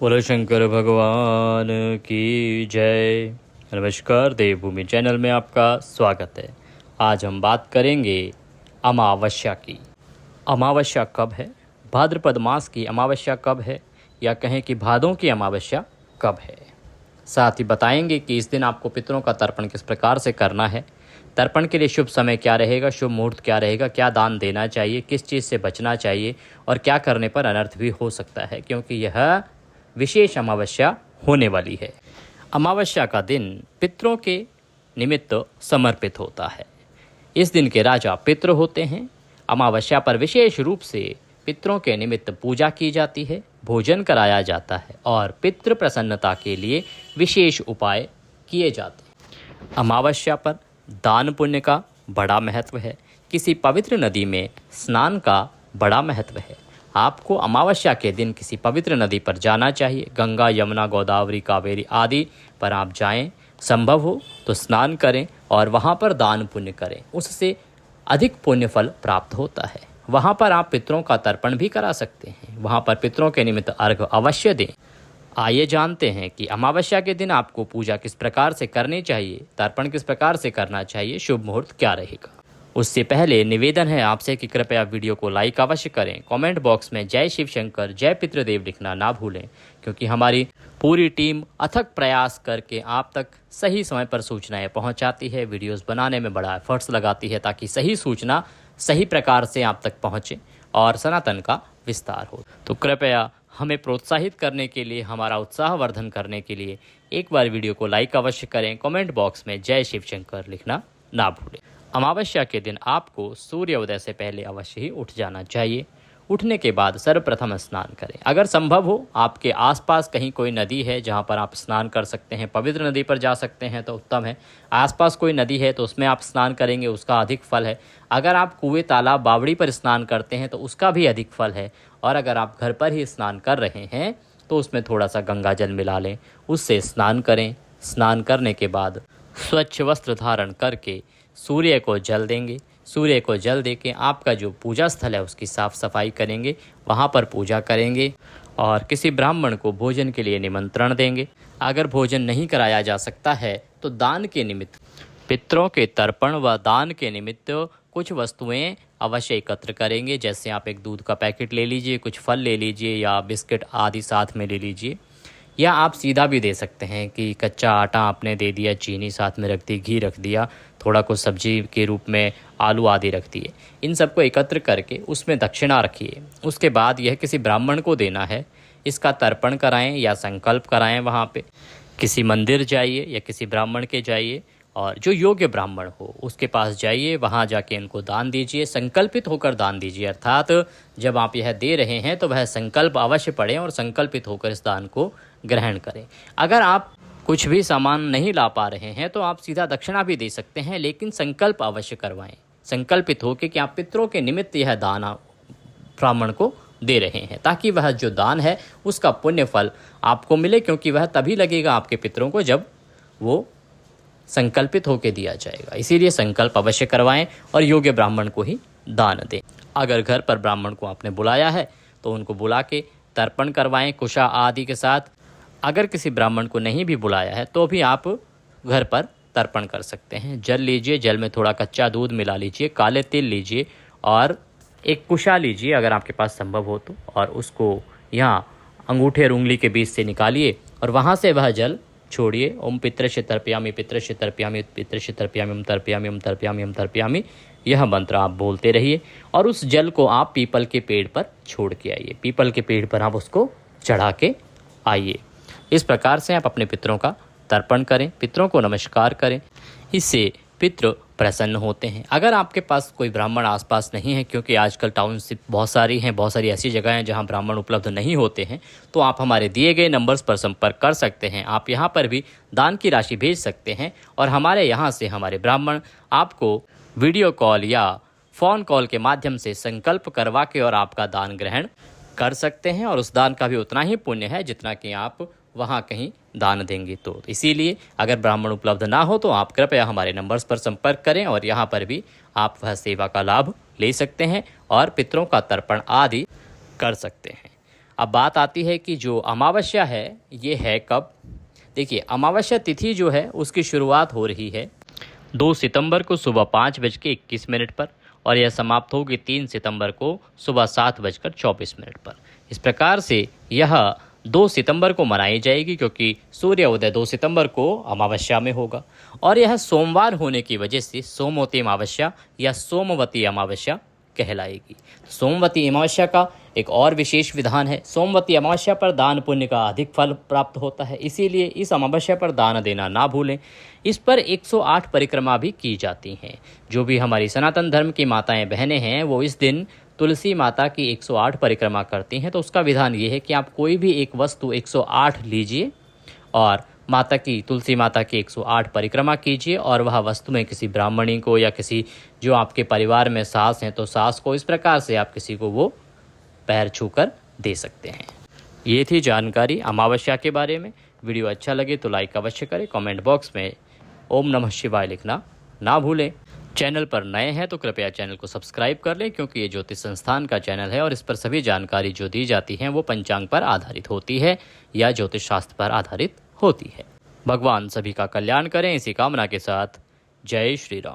बोलो शंकर भगवान की जय। नमस्कार, देवभूमि चैनल में आपका स्वागत है। आज हम बात करेंगे अमावस्या की। अमावस्या कब है, भाद्रपद मास की अमावस्या कब है, या कहें कि भादों की अमावस्या कब है। साथ ही बताएंगे कि इस दिन आपको पितरों का तर्पण किस प्रकार से करना है, तर्पण के लिए शुभ समय क्या रहेगा, शुभ मुहूर्त क्या रहेगा, क्या दान देना चाहिए, किस चीज़ से बचना चाहिए और क्या करने पर अनर्थ भी हो सकता है, क्योंकि यह विशेष अमावस्या होने वाली है। अमावस्या का दिन पितरों के निमित्त समर्पित होता है। इस दिन के राजा पितृ होते हैं। अमावस्या पर विशेष रूप से पितरों के निमित्त पूजा की जाती है, भोजन कराया जाता है और पितृ प्रसन्नता के लिए विशेष उपाय किए जाते हैं। अमावस्या पर दान पुण्य का बड़ा महत्व है। किसी पवित्र नदी में स्नान का बड़ा महत्व है। आपको अमावस्या के दिन किसी पवित्र नदी पर जाना चाहिए। गंगा, यमुना, गोदावरी, कावेरी आदि पर आप जाएं, संभव हो तो स्नान करें और वहाँ पर दान पुण्य करें, उससे अधिक पुण्य फल प्राप्त होता है। वहाँ पर आप पितरों का तर्पण भी करा सकते हैं। वहाँ पर पितरों के निमित्त अर्घ्य अवश्य दें। आइए जानते हैं कि अमावस्या के दिन आपको पूजा किस प्रकार से करनी चाहिए, तर्पण किस प्रकार से करना चाहिए, शुभ मुहूर्त क्या रहेगा। उससे पहले निवेदन है आपसे कि कृपया वीडियो को लाइक अवश्य करें। कमेंट बॉक्स में जय शिव शंकर, जय पितृदेव लिखना ना भूलें, क्योंकि हमारी पूरी टीम अथक प्रयास करके आप तक सही समय पर सूचनाएं पहुंचाती है, वीडियोस बनाने में बड़ा एफर्ट्स लगाती है ताकि सही सूचना सही प्रकार से आप तक पहुंचे और सनातन का विस्तार हो। तो कृपया हमें प्रोत्साहित करने के लिए, हमारा उत्साहवर्धन करने के लिए एक बार वीडियो को लाइक अवश्य करें। कमेंट बॉक्स में जय शिव शंकर लिखना ना भूलें। अमावस्या के दिन आपको सूर्योदय से पहले अवश्य ही उठ जाना चाहिए। उठने के बाद सर्वप्रथम स्नान करें। अगर संभव हो, आपके आसपास कहीं कोई नदी है जहां पर आप स्नान कर सकते हैं, पवित्र नदी पर जा सकते हैं तो उत्तम है। आसपास कोई नदी है तो उसमें आप स्नान करेंगे, उसका अधिक फल है। अगर आप कुएं, तालाब, बावड़ी पर स्नान करते हैं तो उसका भी अधिक फल है। और अगर आप घर पर ही स्नान कर रहे हैं तो उसमें थोड़ा सा गंगा जल मिला लें, उससे स्नान करें। स्नान करने के बाद स्वच्छ वस्त्र धारण करके सूर्य को जल देंगे। सूर्य को जल देके आपका जो पूजा स्थल है उसकी साफ़ सफाई करेंगे, वहाँ पर पूजा करेंगे और किसी ब्राह्मण को भोजन के लिए निमंत्रण देंगे। अगर भोजन नहीं कराया जा सकता है तो दान के निमित्त, पितरों के तर्पण व दान के निमित्त कुछ वस्तुएं अवश्य एकत्र करेंगे। जैसे आप एक दूध का पैकेट ले लीजिए, कुछ फल ले लीजिए या बिस्किट आदि साथ में ले लीजिए। या आप सीधा भी दे सकते हैं कि कच्चा आटा आपने दे दिया, चीनी साथ में रख दी, घी रख दिया, थोड़ा कुछ सब्जी के रूप में आलू आदि रख दिए। इन सबको एकत्र करके उसमें दक्षिणा रखिए। उसके बाद यह किसी ब्राह्मण को देना है। इसका तर्पण कराएं या संकल्प कराएं। वहाँ पे किसी मंदिर जाइए या किसी ब्राह्मण के जाइए और जो योग्य ब्राह्मण हो उसके पास जाइए, वहाँ जाके इनको दान दीजिए। संकल्पित होकर दान दीजिए, अर्थात जब आप यह दे रहे हैं तो वह संकल्प अवश्य पढ़ें और संकल्पित होकर इस दान को ग्रहण करें। अगर आप कुछ भी सामान नहीं ला पा रहे हैं तो आप सीधा दक्षिणा भी दे सकते हैं, लेकिन संकल्प अवश्य करवाएं। संकल्पित होकर कि आप पितरों के निमित्त यह दान ब्राह्मण को दे रहे हैं, ताकि वह जो दान है उसका पुण्य फल आपको मिले, क्योंकि वह तभी लगेगा आपके पितरों को जब वो संकल्पित होकर दिया जाएगा। इसीलिए संकल्प अवश्य करवाएं और योग्य ब्राह्मण को ही दान दें। अगर घर पर ब्राह्मण को आपने बुलाया है तो उनको बुला के तर्पण करवाएं कुशा आदि के साथ। अगर किसी ब्राह्मण को नहीं भी बुलाया है तो भी आप घर पर तर्पण कर सकते हैं। जल लीजिए, जल में थोड़ा कच्चा दूध मिला लीजिए, काले तिल लीजिए और एक कुशा लीजिए अगर आपके पास संभव हो तो, और उसको यहाँ अंगूठे और उंगली के बीच से निकालिए और वहाँ से वह जल छोड़िए। ओम पितृश्य तर्पयामि, पितृश्य तर्पयामि, पितृश्य तर्पयामि, ओम तर्पयामि, ओम तर्पयामि, ओम तर्पयामि, यह मंत्र आप बोलते रहिए और उस जल को आप पीपल के पेड़ पर छोड़ के आइए। पीपल के पेड़ पर आप उसको चढ़ा के आइए। इस प्रकार से आप अपने पितरों का तर्पण करें, पितरों को नमस्कार करें। इससे पितृ प्रसन्न होते हैं। अगर आपके पास कोई ब्राह्मण आसपास नहीं है, क्योंकि आजकल टाउनशिप बहुत सारी हैं, बहुत सारी ऐसी जगह हैं जहां ब्राह्मण उपलब्ध नहीं होते हैं, तो आप हमारे दिए गए नंबर्स पर संपर्क कर सकते हैं। आप यहां पर भी दान की राशि भेज सकते हैं और हमारे यहाँ से हमारे ब्राह्मण आपको वीडियो कॉल या फ़ोन कॉल के माध्यम से संकल्प करवा के और आपका दान ग्रहण कर सकते हैं। और उस दान का भी उतना ही पुण्य है जितना कि आप वहाँ कहीं दान देंगे। तो इसीलिए अगर ब्राह्मण उपलब्ध ना हो तो आप कृपया हमारे नंबर्स पर संपर्क करें और यहाँ पर भी आप वह सेवा का लाभ ले सकते हैं और पितरों का तर्पण आदि कर सकते हैं। अब बात आती है कि जो अमावस्या है ये है कब। देखिए, अमावस्या तिथि जो है उसकी शुरुआत हो रही है 2 सितंबर को सुबह 5:21 पर और यह समाप्त होगी 3 सितंबर को सुबह 7:24 पर। इस प्रकार से यह 2 सितंबर को मनाई जाएगी क्योंकि सूर्य उदय 2 सितंबर को अमावस्या में होगा और यह सोमवार होने की वजह से सोमवती अमावस्या या सोमवती अमावस्या कहलाएगी। सोमवती अमावस्या का एक और विशेष विधान है, सोमवती अमावस्या पर दान पुण्य का अधिक फल प्राप्त होता है, इसीलिए इस अमावस्या पर दान देना ना भूलें। इस पर 108 परिक्रमा भी की जाती हैं। जो भी हमारी सनातन धर्म की माताएं बहनें हैं वो इस दिन तुलसी माता की 108 परिक्रमा करती हैं। तो उसका विधान ये है कि आप कोई भी एक वस्तु 108 लीजिए और माता की, तुलसी माता की 108 परिक्रमा कीजिए और वह वस्तु में किसी ब्राह्मणी को या किसी जो आपके परिवार में सास हैं तो सास को, इस प्रकार से आप किसी को वो पैर छूकर दे सकते हैं। ये थी जानकारी अमावस्या के बारे में। वीडियो अच्छा लगे तो लाइक अवश्य करें, कमेंट बॉक्स में ओम नमः शिवाय लिखना ना भूलें। चैनल पर नए हैं तो कृपया चैनल को सब्सक्राइब कर लें क्योंकि ये ज्योतिष संस्थान का चैनल है और इस पर सभी जानकारी जो दी जाती है वो पंचांग पर आधारित होती है या ज्योतिष शास्त्र पर आधारित होती है। भगवान सभी का कल्याण करें, इसी कामना के साथ जय श्री राम।